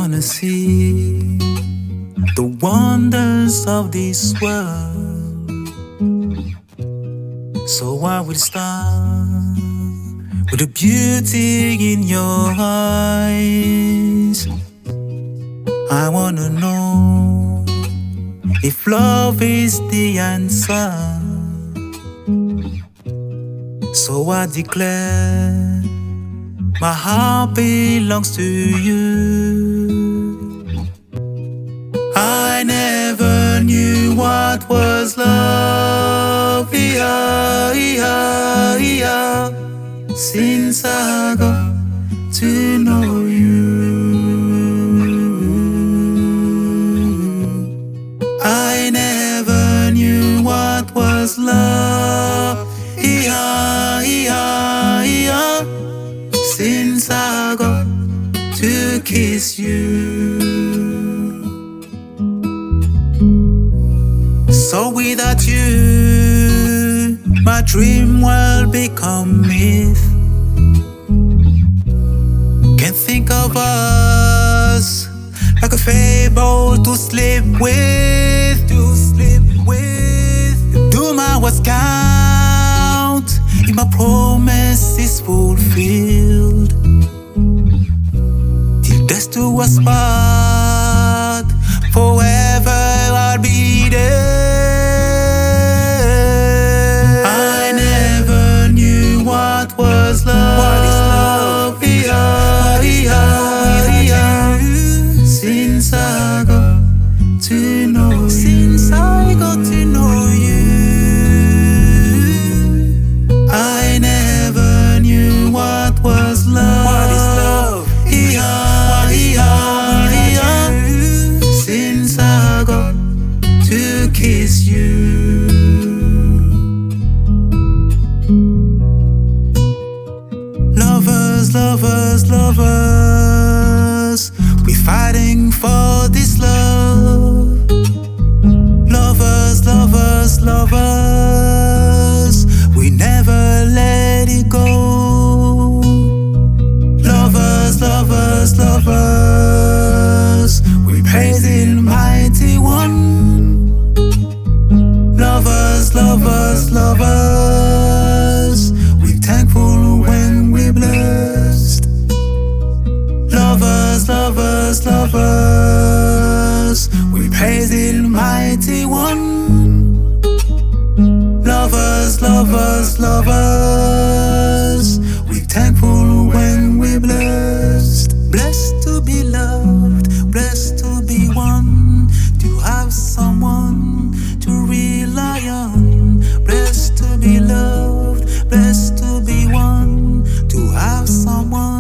wanna see the wonders of this world. So I will start with the beauty in your eyes. I wanna know if love is the answer. So I declare my heart belongs to you. I never knew what was love, since I got to know you. I never knew what was love, since I got to kiss you. So without you, my dream will become myth. Can't think of us like a fable to sleep with. Do my words count if my promise is fulfilled? Till death do us part, forever I'll be there. I never knew what was love. What is love? Since I got to know you. Since I got to know you. I never knew what was love. What is love? Since I got to kiss you. Lovers, lovers, lovers, we're fighting for this love. Lovers, lovers, lovers, we never let it go. Lovers, lovers, lovers, we praise the mighty one. Lovers, lovers, lovers, we're thankful when we're blessed. Lovers, lovers, lovers, we praise the mighty one. Lovers, lovers, lovers, we're thankful when we're blessed. Blessed to be loved, blessed to be one, to have someone to rely on. Blessed to be loved, blessed to be one, to have someone